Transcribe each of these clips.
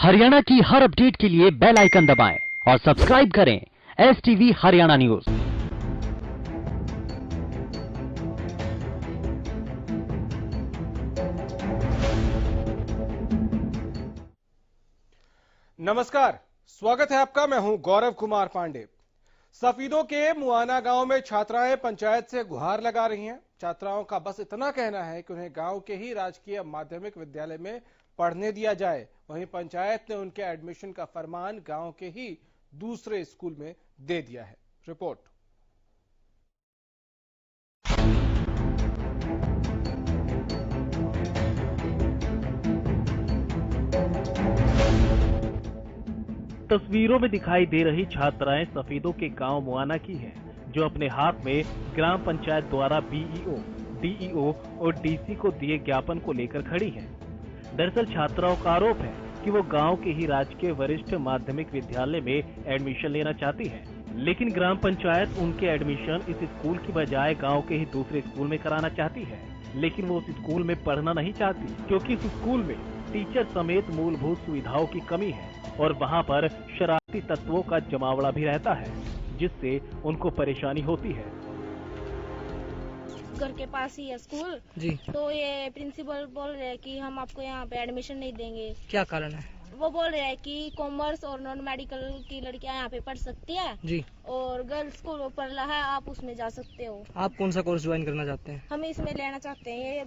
हरियाणा की हर अपडेट के लिए बेल आइकन दबाएं और सब्सक्राइब करें STV हरियाणा न्यूज। नमस्कार, स्वागत है आपका। मैं हूं गौरव कुमार पांडे। सफीदों के मुआना गांव में छात्राएं पंचायत से गुहार लगा रही हैं। छात्राओं का बस इतना कहना है कि उन्हें गांव के ही राजकीय माध्यमिक विद्यालय में पढ़ने दिया जाए। वहीं पंचायत ने उनके एडमिशन का फरमान गांव के ही दूसरे स्कूल में दे दिया है। रिपोर्ट। तस्वीरों में दिखाई दे रही छात्राएं सफीदों के गांव मुआना की हैं, जो अपने हाथ में ग्राम पंचायत द्वारा BEO, DEO और DC को दिए ज्ञापन को लेकर खड़ी हैं। दरअसल छात्राओं का आरोप है कि वो गांव के ही राजकीय वरिष्ठ माध्यमिक विद्यालय में एडमिशन लेना चाहती है, लेकिन ग्राम पंचायत उनके एडमिशन इस स्कूल की बजाय गाँव के ही दूसरे स्कूल में कराना चाहती है। लेकिन वो उस स्कूल में पढ़ना नहीं चाहती, क्योंकि इस स्कूल में टीचर समेत मूलभूत सुविधाओं की कमी है और वहां पर शरारती तत्वों का जमावड़ा भी रहता है, जिससे उनको परेशानी होती है। घर के पास ही है स्कूल जी। तो ये प्रिंसिपल बोल रहे हैं कि हम आपको यहाँ पे एडमिशन नहीं देंगे। क्या कारण है? वो बोल रहे हैं कि कॉमर्स और नॉन मेडिकल की लड़कियां यहाँ पे पढ़ सकती है जी, और गर्ल्स को पढ़ रहा है, आप उसमें जा सकते हो। आप कौन सा कोर्स ज्वाइन करना चाहते हैं? हम इसमें लेना चाहते हैं ये,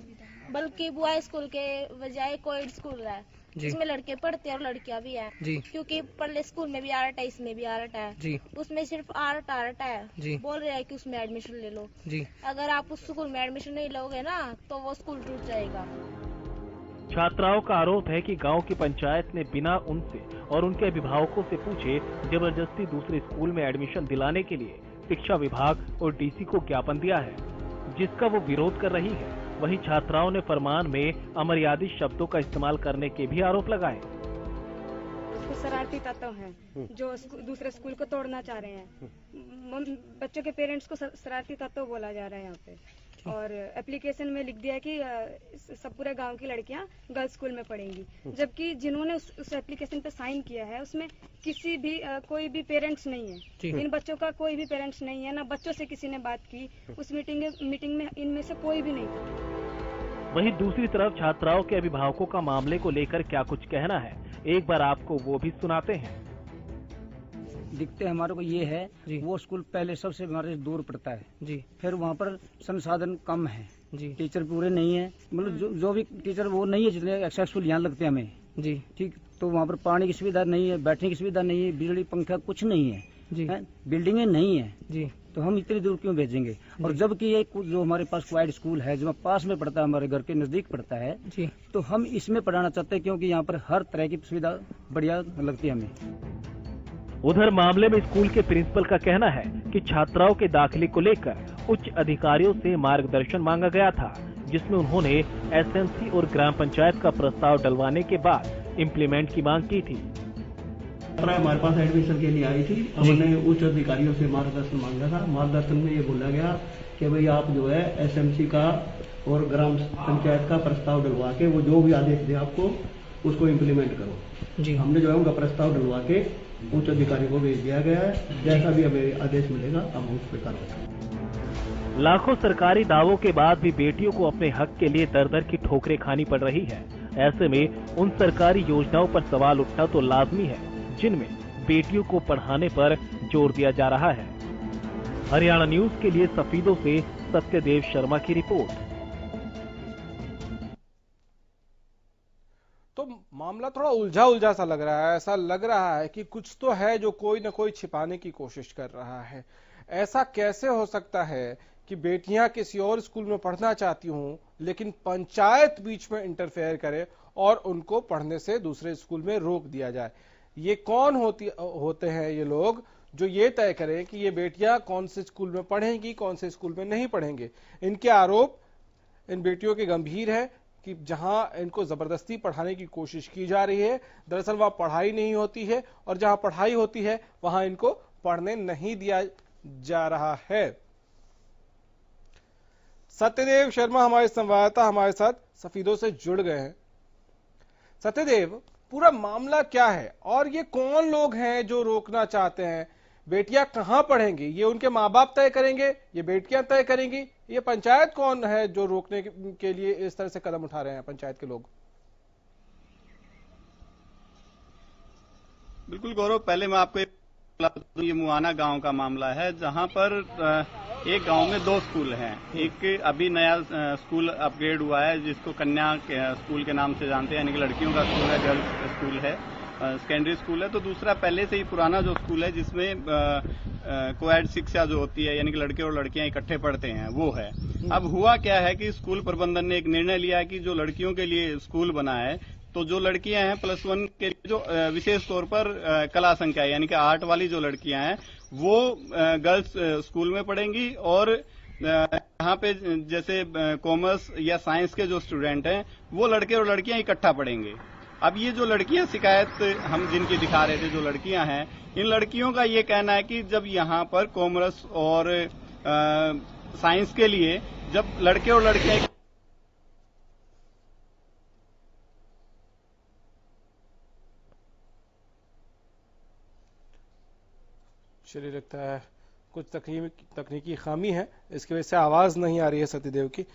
बल्कि बॉय स्कूल के बजाय कोएड स्कूल है, जिसमें लड़के पढ़ते हैं और लड़कियां भी है जी। क्योंकि पहले स्कूल में भी आर्ट है, इसमें भी आर्ट है जी। उसमें सिर्फ आर्ट है जी। बोल रहे हैं कि उसमें एडमिशन ले लो जी। अगर आप उस स्कूल में एडमिशन नहीं लोगे ना तो वो स्कूल टूट जाएगा। छात्राओं का आरोप है कि गांव की पंचायत ने बिना उनसे और उनके अभिभावकों से पूछे जबरदस्ती दूसरे स्कूल में एडमिशन दिलाने के लिए शिक्षा विभाग और DC को ज्ञापन दिया है, जिसका वो विरोध कर रही है। वहीं छात्राओं ने फरमान में अमर्यादित शब्दों का इस्तेमाल करने के भी आरोप लगाए। शरारती तत्व हैं जो दूसरे स्कूल को तोड़ना चाह रहे हैं। बच्चों के पेरेंट्स को शरारती तत्व बोला जा रहा है यहाँ पे, और एप्लीकेशन में लिख दिया है कि सब पूरे गांव की लड़कियां गर्ल्स स्कूल में पढ़ेंगी, जबकि जिन्होंने उस एप्लीकेशन पे साइन किया है उसमें किसी भी कोई भी पेरेंट्स नहीं है। इन बच्चों का कोई भी पेरेंट्स नहीं है, ना बच्चों से किसी ने बात की। उस मीटिंग में इनमें से कोई भी नहीं था। वहीं दूसरी तरफ छात्राओं के अभिभावकों का मामले को लेकर क्या कुछ कहना है, एक बार आपको वो भी सुनाते हैं। दिखते हमारे को ये है जी, वो स्कूल पहले सबसे हमारे से दूर पड़ता है जी। फिर वहाँ पर संसाधन कम है जी, टीचर पूरे नहीं है, मतलब जो भी टीचर वो नहीं है जितने सक्सेसफुल यहाँ लगते हैं हमें जी। ठीक, तो वहाँ पर पानी की सुविधा नहीं है, बैठने की सुविधा नहीं है, बिजली पंखा कुछ नहीं है जी, बिल्डिंगें नहीं है जी। तो हम इतनी दूर क्यों भेजेंगे? और जबकि ये जो हमारे पास क्वाइड स्कूल है जो पास में पड़ता है, हमारे घर के नजदीक पड़ता है जी, तो हम इसमें पढ़ाना चाहते हैं, क्योंकि यहाँ पर हर तरह की सुविधा बढ़िया लगती है हमें। उधर मामले में स्कूल के प्रिंसिपल का कहना है कि छात्राओं के दाखिले को लेकर उच्च अधिकारियों से मार्गदर्शन मांगा गया था, जिसमें उन्होंने SMC और ग्राम पंचायत का प्रस्ताव डलवाने के बाद इम्प्लीमेंट की मांग की थी। हमारे पास एडमिशन के लिए आई थी, हमने उच्च अधिकारियों से मार्गदर्शन मांगा था। मार्गदर्शन में ये बोला गया कि भाई आप जो है SMC का और ग्राम पंचायत का प्रस्ताव डलवा के वो जो भी आदेश दे आपको उसको इम्प्लीमेंट करो जी। हमने जो है उनका प्रस्ताव डलवा के उच्च अधिकारी को भेज दिया गया है। जैसा भी हमें आदेश मिलेगा हम उस पर कार्रवाई करेंगे। लाखों सरकारी दावों के बाद भी बेटियों को अपने हक के लिए दर दर की ठोकरें खानी पड़ रही है। ऐसे में उन सरकारी योजनाओं पर सवाल उठना तो लाजमी है, जिनमें बेटियों को पढ़ाने पर जोर दिया जा रहा है। हरियाणा न्यूज के लिए सफीदों से सत्यदेव शर्मा की रिपोर्ट। तो मामला थोड़ा उलझा सा लग रहा है। ऐसा लग रहा है कि कुछ तो है जो कोई न कोई छिपाने की कोशिश कर रहा है। ऐसा कैसे हो सकता है कि बेटियां किसी और स्कूल में पढ़ना चाहती हूं, लेकिन पंचायत बीच में इंटरफेयर करे और उनको पढ़ने से दूसरे स्कूल में रोक दिया जाए? ये कौन होते हैं ये लोग जो ये तय करें कि ये बेटियां कौन से स्कूल में पढ़ेंगी, कौन से स्कूल में नहीं पढ़ेंगे? इनके आरोप इन बेटियों के गंभीर है कि जहां इनको जबरदस्ती पढ़ाने की कोशिश की जा रही है, दरअसल वहां पढ़ाई नहीं होती है, और जहां पढ़ाई होती है वहां इनको पढ़ने नहीं दिया जा रहा है। सत्यदेव शर्मा हमारे संवाददाता हमारे साथ सफीदों से जुड़ गए हैं। सत्यदेव, पूरा मामला क्या है और ये कौन लोग हैं जो रोकना चाहते हैं? बेटियां कहां पढ़ेंगी? ये उनके माँ बाप तय करेंगे, ये बेटियां तय करेंगी? ये पंचायत कौन है जो रोकने के लिए इस तरह से कदम उठा रहे हैं पंचायत के लोग? बिल्कुल गौरव, पहले मैं आपको ये मुआना गांव का मामला है, जहां पर एक गांव में 2 स्कूल हैं। एक अभी नया स्कूल अपग्रेड हुआ है जिसको कन्या स्कूल के नाम से जानते हैं, यानी कि लड़कियों का स्कूल है, गर्ल्स स्कूल है, सेकेंडरी स्कूल है। तो दूसरा पहले से ही पुराना जो स्कूल है जिसमें कोएड शिक्षा जो होती है, यानी कि लड़के और लड़कियां इकट्ठे पढ़ते हैं, वो है। अब हुआ क्या है कि स्कूल प्रबंधन ने एक निर्णय लिया कि जो लड़कियों के लिए स्कूल बना है, तो जो लड़कियां हैं +1 के जो विशेष तौर पर कला संख्या यानी कि आर्ट वाली जो लड़कियां हैं वो गर्ल्स स्कूल में पढ़ेंगी, और यहाँ पे जैसे कॉमर्स या साइंस के जो स्टूडेंट हैं वो लड़के और लड़कियां इकट्ठा पढ़ेंगे। अब ये जो लड़कियां शिकायत हम जिनकी दिखा रहे थे, जो लड़कियां हैं, इन लड़कियों का ये कहना है कि जब यहाँ पर कॉमर्स और साइंस के लिए जब लड़के और लड़कियां चलिए, लगता है कुछ तकनीकी खामी है, इसकी वजह से आवाज नहीं आ रही है सत्यदेव की।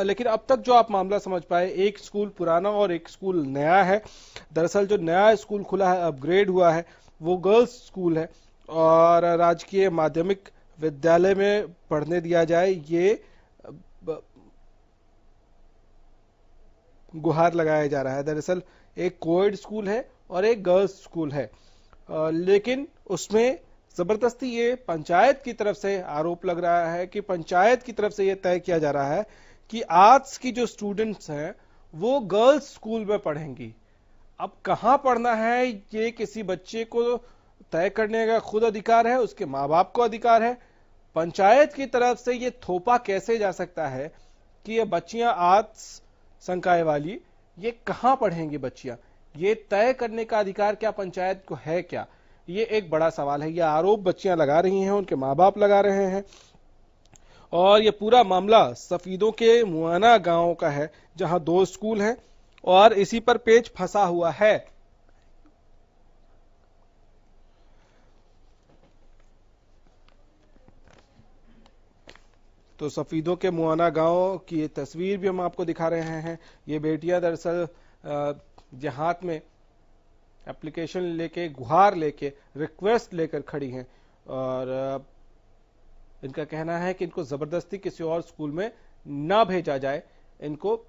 लेकिन अब तक जो आप मामला समझ पाए, एक स्कूल पुराना और एक स्कूल नया है। दरअसल जो नया स्कूल खुला है, अपग्रेड हुआ है, वो गर्ल्स स्कूल है और राजकीय माध्यमिक विद्यालय में पढ़ने दिया जाए, ये गुहार लगाया जा रहा है। दरअसल एक कोएड स्कूल है और एक गर्ल्स स्कूल है, लेकिन उसमें जबरदस्ती ये पंचायत की तरफ से आरोप लग रहा है कि पंचायत की तरफ से ये तय किया जा रहा है कि आर्ट्स की जो स्टूडेंट्स हैं वो गर्ल्स स्कूल में पढ़ेंगी। अब कहां पढ़ना है ये किसी बच्चे को तय करने का खुद अधिकार है, उसके माँ बाप को अधिकार है। पंचायत की तरफ से ये थोपा कैसे जा सकता है कि ये बच्चियां आर्ट्स संकाय वाली ये कहां पढ़ेंगी बच्चियां? ये तय करने का अधिकार क्या पंचायत को है क्या? ये एक बड़ा सवाल है। ये आरोप बच्चियां लगा रही हैं, उनके माँ बाप लगा रहे हैं। और ये पूरा मामला सफीदों के मुआना गांव का है, जहां 2 स्कूल हैं और इसी पर पेच फंसा हुआ है। तो सफीदों के मुआना गांव की ये तस्वीर भी हम आपको दिखा रहे हैं। ये बेटियां दरअसल हाथ में एप्लीकेशन लेके, गुहार लेके, रिक्वेस्ट लेकर खड़ी हैं और इनका कहना है कि इनको जबरदस्ती किसी और स्कूल में ना भेजा जाए, इनको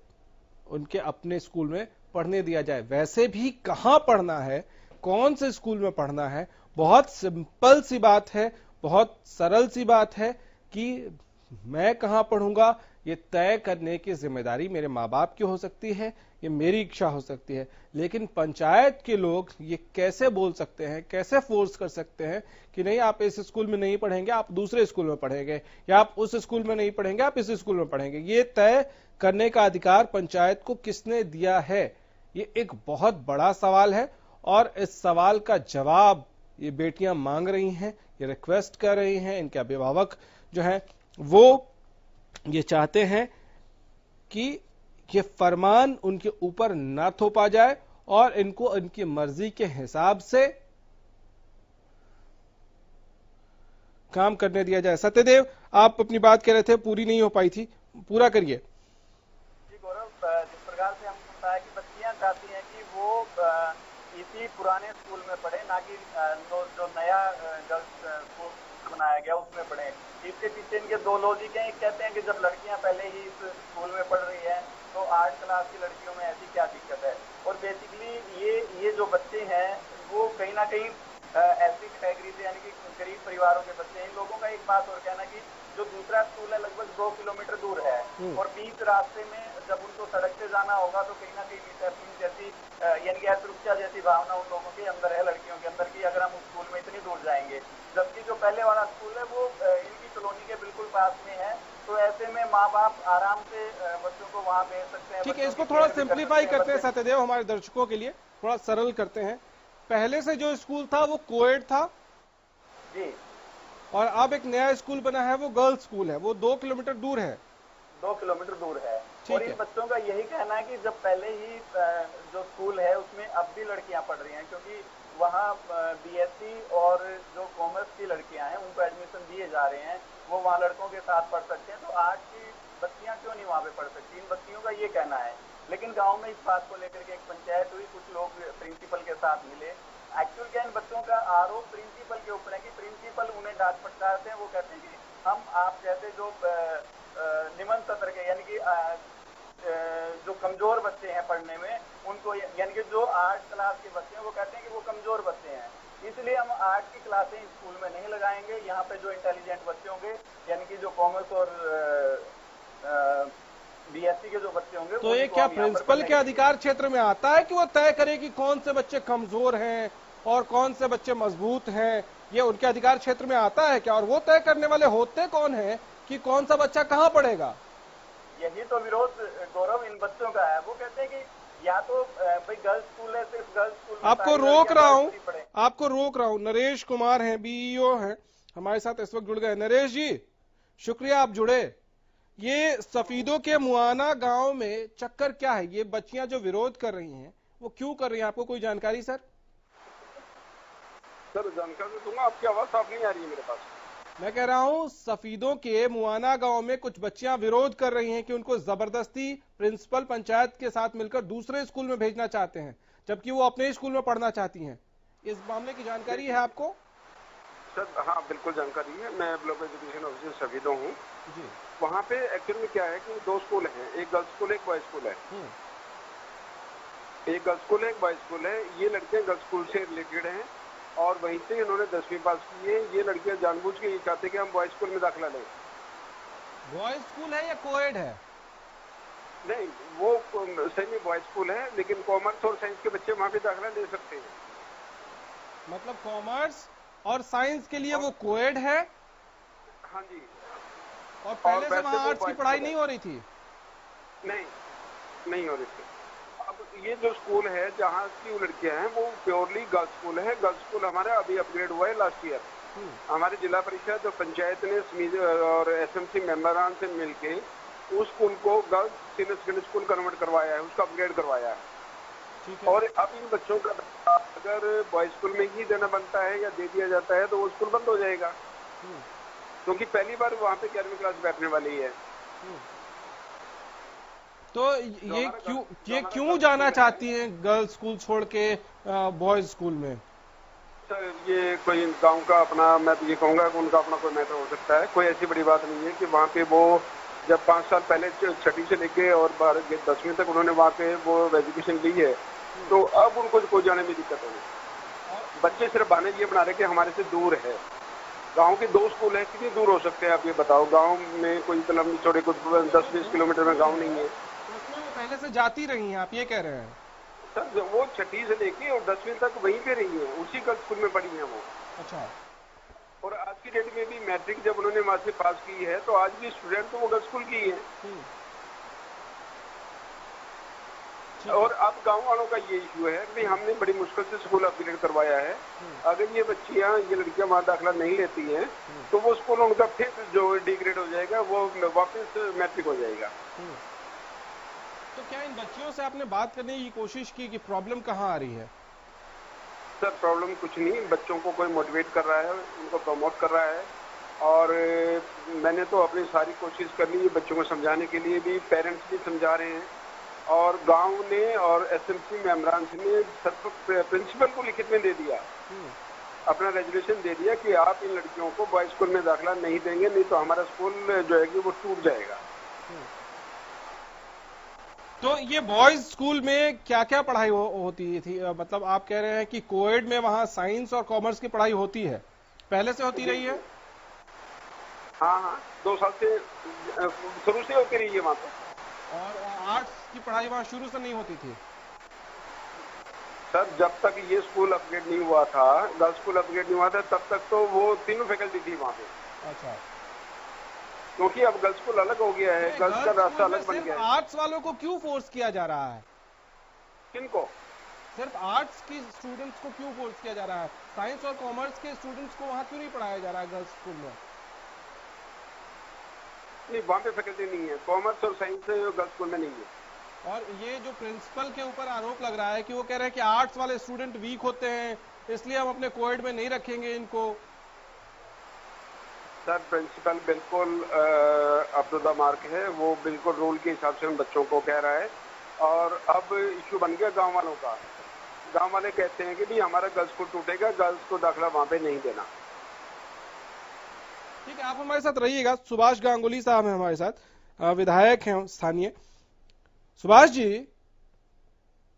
उनके अपने स्कूल में पढ़ने दिया जाए। वैसे भी कहां पढ़ना है, कौन से स्कूल में पढ़ना है, बहुत सिंपल सी बात है, बहुत सरल सी बात है कि मैं कहां पढ़ूंगा ये तय करने की जिम्मेदारी मेरे माँ बाप की हो सकती है, ये मेरी इच्छा हो सकती है। लेकिन पंचायत के लोग ये कैसे बोल सकते हैं, कैसे फोर्स कर सकते हैं कि नहीं आप इस स्कूल में नहीं पढ़ेंगे, आप दूसरे स्कूल में पढ़ेंगे, या आप उस स्कूल में नहीं पढ़ेंगे, आप इस स्कूल में पढ़ेंगे? ये तय करने का अधिकार पंचायत को किसने दिया है? ये एक बहुत बड़ा सवाल है और इस सवाल का जवाब ये बेटियां मांग रही हैं, ये रिक्वेस्ट कर रही हैं। इनके अभिभावक जो हैं वो ये चाहते हैं कि ये फरमान उनके ऊपर ना थोपा जाए और इनको इनकी मर्जी के हिसाब से काम करने दिया जाए। सत्यदेव, आप अपनी बात कह रहे थे, पूरी नहीं हो पाई थी, पूरा करिए। जी गौरव, जिस प्रकार से हमने बताया कि बच्चियां चाहती हैं कि वो इसी पुराने स्कूल में पढ़े, ना कि जो नया गर्ल्स स्कूल बनाया गया उसमें पढ़े। इसके पीछे इनके 2 लॉजिक हैं। एक कहते हैं कि जब लड़कियां पहले ही इस स्कूल में पढ़ रही हैं तो 8 क्लास की लड़कियों में ऐसी क्या दिक्कत है। और बेसिकली ये जो बच्चे हैं वो कहीं ना कहीं ऐसी कैटेगरी से, यानी कि गरीब परिवारों के बच्चे हैं। इन लोगों का एक बात और कहना कि जो दूसरा स्कूल है लगभग 2 किलोमीटर दूर है और बीच रास्ते में जब उनको सड़क से जाना होगा तो कहीं ना कहीं मिसहैपनिंग जैसी, यानी कि असुरक्षा जैसी भावना उन लोगों के अंदर है, लड़कियों के अंदर, की अगर हम उस स्कूल में इतनी दूर जाएंगे। जबकि जो पहले वाला स्कूल है वो इनकी कॉलोनी के बिल्कुल पास में है, तो ऐसे में माँ बाप आराम से बच्चों को वहाँ भेज सकते हैं। ठीक है, इसको थोड़ा सिंप्लीफाई करते हैं सत्यदेव, हमारे दर्शकों के लिए थोड़ा सरल करते हैं। पहले से जो स्कूल था वो कोएड था जी, और अब एक नया स्कूल बना है वो गर्ल्स स्कूल है, वो 2 किलोमीटर दूर है। 2 किलोमीटर दूर है। और इन बच्चों का यही कहना है कि जब पहले ही जो स्कूल है उसमें अब भी लड़कियां पढ़ रही हैं, क्योंकि वहाँ बीएससी और जो कॉमर्स की लड़कियां हैं उनको एडमिशन दिए जा रहे हैं, वो वहाँ लड़कों के साथ पढ़ सकते हैं, तो आर्ट्स की बच्चियां क्यों नहीं वहाँ पे पढ़ सकती? इन बच्चियों का ये कहना है। लेकिन गांव में इस बात को लेकर के एक पंचायत हुई, कुछ लोग प्रिंसिपल के साथ मिले। एक्चुअल क्या इन बच्चों का आरोप प्रिंसिपल के ऊपर है कि प्रिंसिपल उन्हें डांट फटकारते हैं। वो कहते हैं कि हम आप जैसे जो निम्न सत्र के यानी कि जो कमजोर बच्चे हैं पढ़ने में, उनको यानी कि जो 8 क्लास के बच्चे हैं वो कहते हैं कि वो कमजोर बच्चे हैं, इसलिए हम 8 की क्लासें स्कूल में नहीं लगाएंगे। यहाँ पे जो इंटेलिजेंट बच्चे होंगे यानी कि जो कॉमर्स और बीएससी के जो बच्चे होंगे, तो ये क्या प्रिंसिपल के अधिकार क्षेत्र में आता है कि वो तय करे कि कौन से बच्चे कमजोर हैं और कौन से बच्चे मजबूत हैं? ये उनके अधिकार क्षेत्र में आता है क्या? और वो तय करने वाले होते कौन है कि कौन सा बच्चा कहाँ पढ़ेगा? यही तो विरोध गौरव इन बच्चों का है। वो कहते हैं कि या तो भाई गर्ल्स स्कूल है, सिर्फ गर्ल्स स्कूल। आपको रोक रहा हूँ। नरेश कुमार हैं, बीईओ हैं, हमारे साथ इस वक्त जुड़ गए। नरेश जी शुक्रिया, आप जुड़े। ये सफीदों के मुआना गांव में चक्कर क्या है? ये बच्चियां जो विरोध कर रही हैं वो क्यों कर रही हैं? आपको कोई जानकारी सर? सर जानकारी दूंगा, आपकी आवाज साफ नहीं आ रही है मेरे पास। मैं कह रहा हूं सफीदों के मुआना गांव में कुछ बच्चियां विरोध कर रही हैं कि उनको जबरदस्ती प्रिंसिपल पंचायत के साथ मिलकर दूसरे स्कूल में भेजना चाहते हैं, जबकि वो अपने स्कूल में पढ़ना चाहती हैं। इस मामले की जानकारी है आपको? सर हाँ बिल्कुल जानकारी है। मैं ब्लॉक एजुकेशन ऑफिसर सफीदों हूँ। वहाँ पे एक्चुअली में क्या है कि 2 स्कूल हैं, एक गर्ल्स स्कूल एक बॉयज स्कूल है। एक गर्ल्स स्कूल है एक बॉयज स्कूल है। ये लड़कियां गर्ल्स स्कूल से रिलेटेड हैं और वहीं से इन्होंने 10वीं पास की है। ये लड़कियां जानबूझ के ये चाहते हैं कि हम बॉयज स्कूल में दाखिला लें। बॉयज स्कूल है या कोएड है? नहीं, वो सही में बॉयज स्कूल है, लेकिन कॉमर्स और साइंस के बच्चे वहाँ पे दाखिला ले सकते हैं। मतलब कॉमर्स और साइंस के लिए वो कोएड है? हाँ जी। और पहले से वहाँ आर्ट्स की पढ़ाई नहीं हो रही थी? नहीं हो रही थी। अब ये जो स्कूल है जहाँ की वो लड़कियां हैं वो प्योरली गर्ल्स स्कूल है। गर्ल्स स्कूल हमारा अभी अपग्रेड हुआ है लास्ट ईयर। हमारे जिला परिषद और पंचायत ने और एसएमसी मेंबरान से मिलके उस स्कूल को girls senior secondary school convert करवाया है, उसका अपग्रेड करवाया है। और अब इन बच्चों का अगर बॉयज स्कूल में ही देना बनता है या दे दिया जाता है तो वो स्कूल बंद हो जाएगा, क्योंकि पहली बार वहाँ पे 11वीं क्लास बैठने वाली है। तो ये क्यों जाना चाहती हैं गर्ल्स स्कूल छोड़ के बॉयज स्कूल में? सर ये कोई गांव का अपना, मैं तो ये कहूँगा कि उनका अपना कोई मैटर हो सकता है। कोई ऐसी बड़ी बात नहीं है कि वहाँ पे वो जब 5 साल पहले 6वीं से लेके और 10वीं तक उन्होंने वहाँ पे वो एजुकेशन ली है, तो अब उनको कोई जाने में दिक्कत होगी। बच्चे सिर्फ बहाने ये बना रहे कि हमारे से दूर है। गांव के 2 स्कूल है, कितनी दूर हो सकते हैं आप ये बताओ? गांव में कोई लंबी चौड़े कुछ 10-20 किलोमीटर में गांव नहीं है। पहले से जाती रही हैं आप ये कह रहे हैं? सर वो 6वीं से लेके और 10वीं तक वहीं पे रही है, उसी गर्ल्स स्कूल में पढ़ी है वो। अच्छा। और आज की डेट में भी मैट्रिक जब उन्होंने वहां से पास की है तो आज भी स्टूडेंट तो वो गर्ल्स स्कूल की है। और अब गांव वालों का ये इशू है कि हमने बड़ी मुश्किल से स्कूल अपग्रेड करवाया है। अगर ये बच्चियां ये लड़कियां वहां दाखिला नहीं लेती हैं तो वो स्कूल उनका फिर जो डिग्रेड हो जाएगा वो वापस मैट्रिक हो जाएगा। तो क्या इन बच्चियों से आपने बात करने की कोशिश की कि प्रॉब्लम कहाँ आ रही है? सर प्रॉब्लम कुछ नहीं, बच्चों को कोई मोटिवेट कर रहा है, उनको प्रमोट कर रहा है। और मैंने तो अपनी सारी कोशिश कर ली है बच्चों को समझाने के लिए, भी पेरेंट्स भी समझा रहे हैं और गांव ने और एसएमसी मेंबरान ने प्रिंसिपल को लिखित में दे दिया, अपना रेजोल्यूशन दे दिया कि आप इन लड़कियों को बॉयज स्कूल में दाखिला नहीं देंगे, नहीं तो हमारा स्कूल जो है कि वो टूट जाएगा। तो ये बॉयज स्कूल में क्या क्या पढ़ाई होती थी? मतलब आप कह रहे हैं कि कोएड में वहाँ साइंस और कॉमर्स की पढ़ाई होती है, पहले से होती रही है? हाँ 2 साल से शुरू से होती रही है वहाँ पे। और आर्ट्स की पढ़ाई वहाँ शुरू से नहीं होती थी? सर जब तक ये स्कूल अपग्रेड नहीं हुआ था, गर्ल्स स्कूल अपग्रेड नहीं हुआ था, तब तक तो वो 3 फैकल्टी थी वहाँ पे। अच्छा। क्योंकि अब गर्ल्स स्कूल अलग हो गया है, गर्ल्स का रास्ता अलग बन गया है। आर्ट्स वालों को क्यों फोर्स किया जा रहा है? किनको? सिर्फ आर्ट्स की स्टूडेंट्स को क्यों फोर्स किया जा रहा है? साइंस और कॉमर्स के स्टूडेंट्स को वहाँ क्यों नहीं पढ़ाया जा रहा है गर्ल्स स्कूल में? नहीं, वहाँ पे फैकल्टी नहीं है, कॉमर्स और साइंस गर्ल्स स्कूल में नहीं है। और ये जो प्रिंसिपल के ऊपर आरोप लग रहा है कि वो कह रहे हैं कि आर्ट्स वाले स्टूडेंट वीक होते हैं, इसलिए हम अपने कोएड में नहीं रखेंगे इनको। सर प्रिंसिपल बिल्कुल अप टू द मार्क है, वो बिल्कुल रूल के हिसाब से उन बच्चों को कह रहा है। और अब इश्यू बन गया गांव वालों का, गांव वाले कहते हैं कि भी हमारा गर्ल्स स्कूल टूटेगा, गर्ल्स को दाखिला वहां पे नहीं देना। ठीक है, आप हमारे साथ रहिएगा। सुभाष गांगुली साहब हैं हमारे साथ, विधायक हैं स्थानीय। सुभाष जी,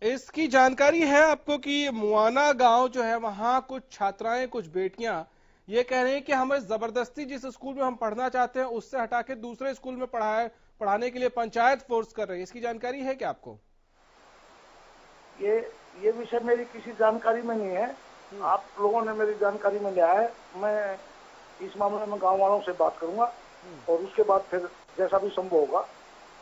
इसकी जानकारी है आपको कि मुआना गांव जो है वहां कुछ छात्राएं, कुछ बेटियां ये कह रही हैं कि हमें जबरदस्ती जिस स्कूल में हम पढ़ना चाहते हैं उससे हटा के दूसरे स्कूल में पढ़ाने के लिए पंचायत फोर्स कर रही है। इसकी जानकारी है क्या आपको? ये विषय मेरी किसी जानकारी में नहीं है, आप लोगों ने मेरी जानकारी में लिया है। मैं इस मामले में गांव वालों से बात करूंगा और उसके बाद फिर जैसा भी संभव होगा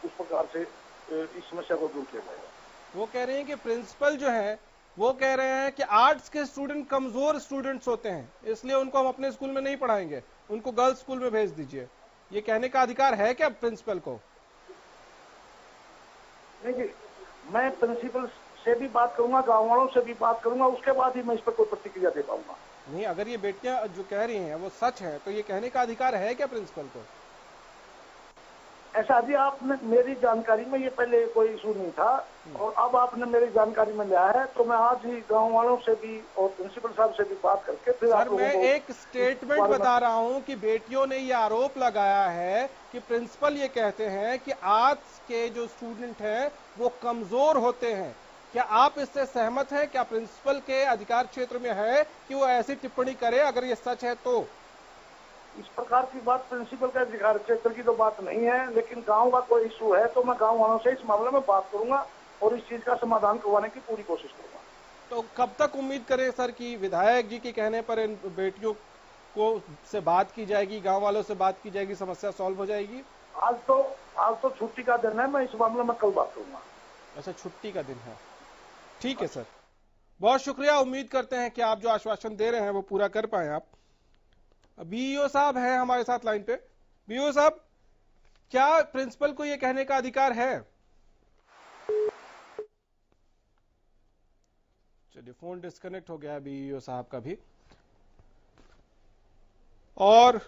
उस प्रकार से इस समस्या को दूर किया जाएगा। वो कह रहे हैं कि प्रिंसिपल जो है वो कह रहे हैं कि आर्ट्स के स्टूडेंट कमजोर स्टूडेंट्स होते हैं, इसलिए उनको हम अपने स्कूल में नहीं पढ़ाएंगे, उनको गर्ल्स स्कूल में भेज दीजिए। ये कहने का अधिकार है क्या प्रिंसिपल को? नहीं जी, मैं प्रिंसिपल से भी बात करूंगा, गाँव वालों से भी बात करूंगा, उसके बाद ही मैं इस पर कोई प्रतिक्रिया दे पाऊंगा। नहीं, अगर ये बेटियां जो कह रही हैं वो सच है तो ये कहने का अधिकार है क्या प्रिंसिपल को? ऐसा जी, आपने मेरी जानकारी में ये पहले कोई इशू नहीं था और अब आपने मेरी जानकारी में लिया है, तो मैं आज ही गांव वालों से भी और प्रिंसिपल साहब से भी बात करके फिर सर मैं एक स्टेटमेंट बता रहा हूं कि बेटियों ने ये आरोप लगाया है कि प्रिंसिपल ये कहते हैं कि आर्ट्स के जो स्टूडेंट हैं वो कमजोर होते हैं। क्या आप इससे सहमत हैं? क्या प्रिंसिपल के अधिकार क्षेत्र में है कि वो ऐसी टिप्पणी करे? अगर ये सच है तो इस प्रकार की बात प्रिंसिपल का अधिकार क्षेत्र की तो बात नहीं है, लेकिन गांव का कोई इशू है तो मैं गांव वालों से इस मामले में बात करूंगा और इस चीज का समाधान करवाने की पूरी कोशिश करूंगा। तो कब तक उम्मीद करें सर कि विधायक जी के कहने पर इन बेटियों को से बात की जाएगी, गांव वालों से बात की जाएगी, समस्या सॉल्व हो जाएगी? आज तो छुट्टी का दिन है, मैं इस मामले में कल बात करूंगा। अच्छा, छुट्टी का दिन है, ठीक है सर, बहुत शुक्रिया। उम्मीद करते हैं कि आप जो आश्वासन दे रहे हैं वो पूरा कर पाए आप। बीईओ साहब हैं हमारे साथ लाइन पे। बीईओ साहब, क्या प्रिंसिपल को ये कहने का अधिकार है? चलिए, फोन डिस्कनेक्ट हो गया है बीईओ साहब का भी। और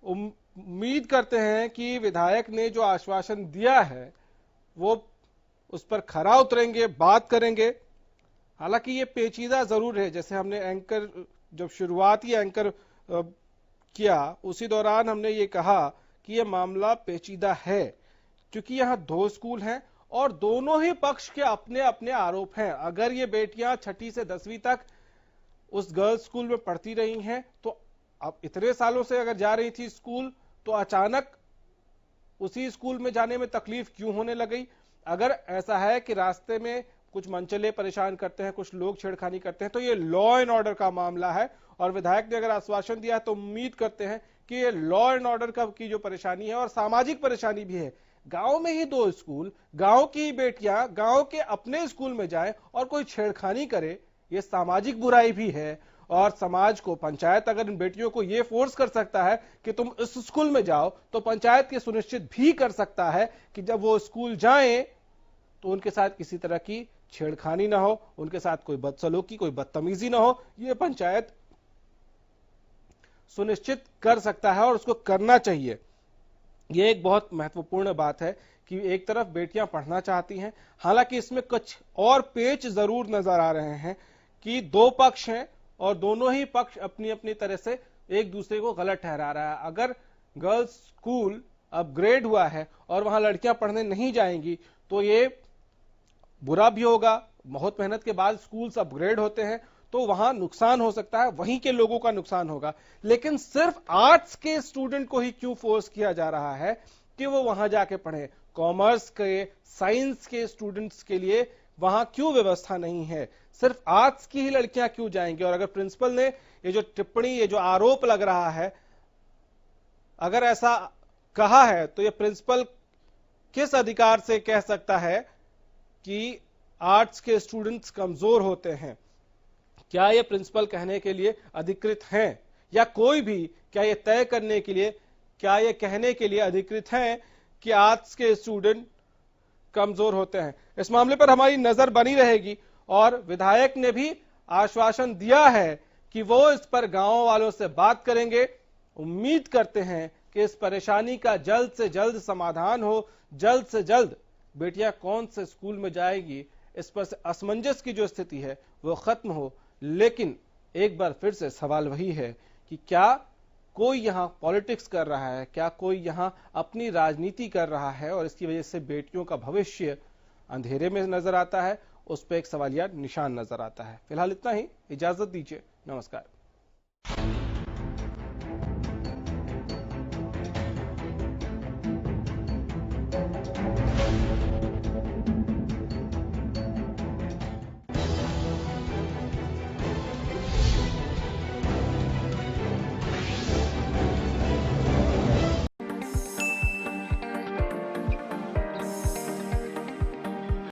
उम्मीद करते हैं कि विधायक ने जो आश्वासन दिया है वो उस पर खरा उतरेंगे, बात करेंगे। हालांकि ये पेचीदा जरूर है, जैसे हमने एंकर जब शुरुआती एंकर किया उसी दौरान हमने ये कहा कि ये मामला पेचीदा है, क्योंकि यहाँ दो स्कूल हैं और दोनों ही पक्ष के अपने अपने आरोप हैं। अगर ये बेटियां 6ठी से 10वीं तक उस गर्ल्स स्कूल में पढ़ती रही हैं तो अब इतने सालों से अगर जा रही थी स्कूल तो अचानक उसी स्कूल में जाने में तकलीफ क्यों होने लगी? अगर ऐसा है कि रास्ते में कुछ मनचले परेशान करते हैं, कुछ लोग छेड़खानी करते हैं, तो ये लॉ एंड ऑर्डर का मामला है और विधायक ने अगर आश्वासन दिया है तो उम्मीद करते हैं कि ये लॉ एंड ऑर्डर की जो परेशानी है और सामाजिक परेशानी भी है। गांव में ही दो स्कूल, गांव की बेटियां गांव के अपने स्कूल में जाए और कोई छेड़खानी करे, ये सामाजिक बुराई भी है। और समाज को, पंचायत अगर इन बेटियों को ये फोर्स कर सकता है कि तुम इस स्कूल में जाओ, तो पंचायत के सुनिश्चित भी कर सकता है कि जब वो स्कूल जाएं तो उनके साथ किसी तरह की छेड़खानी ना हो, उनके साथ कोई बदसलूकी, कोई बदतमीजी ना हो। ये पंचायत सुनिश्चित कर सकता है और उसको करना चाहिए। ये एक बहुत महत्वपूर्ण बात है कि एक तरफ बेटियां पढ़ना चाहती हैं, हालांकि इसमें कुछ और पेच जरूर नजर आ रहे हैं कि दो पक्ष हैं और दोनों ही पक्ष अपनी अपनी तरह से एक दूसरे को गलत ठहरा रहा है। अगर गर्ल्स स्कूल अपग्रेड हुआ है और वहां लड़कियां पढ़ने नहीं जाएंगी तो ये बुरा भी होगा। बहुत मेहनत के बाद स्कूल्स अपग्रेड होते हैं तो वहां नुकसान हो सकता है, वहीं के लोगों का नुकसान होगा। लेकिन सिर्फ आर्ट्स के स्टूडेंट को ही क्यों फोर्स किया जा रहा है कि वो वहां जाके पढ़े? कॉमर्स के, साइंस के स्टूडेंट्स के लिए वहां क्यों व्यवस्था नहीं है? सिर्फ आर्ट्स की ही लड़कियां क्यों जाएंगी? और अगर प्रिंसिपल ने ये जो टिप्पणी, ये जो आरोप लग रहा है, अगर ऐसा कहा है तो ये प्रिंसिपल किस अधिकार से कह सकता है कि आर्ट्स के स्टूडेंट्स कमजोर होते हैं? क्या ये प्रिंसिपल कहने के लिए अधिकृत हैं या कोई भी क्या ये तय करने के लिए क्या ये कहने के लिए अधिकृत हैं कि आज के स्टूडेंट कमजोर होते हैं? इस मामले पर हमारी नजर बनी रहेगी और विधायक ने भी आश्वासन दिया है कि वो इस पर गांव वालों से बात करेंगे। उम्मीद करते हैं कि इस परेशानी का जल्द से जल्द समाधान हो, जल्द से जल्द बेटियां कौन से स्कूल में जाएगी इस पर से असमंजस की जो स्थिति है वो खत्म हो। लेकिन एक बार फिर से सवाल वही है कि क्या कोई यहाँ पॉलिटिक्स कर रहा है, क्या कोई यहाँ अपनी राजनीति कर रहा है और इसकी वजह से बेटियों का भविष्य अंधेरे में नजर आता है? उस पर एक सवालिया निशान नजर आता है। फिलहाल इतना ही, इजाजत दीजिए, नमस्कार।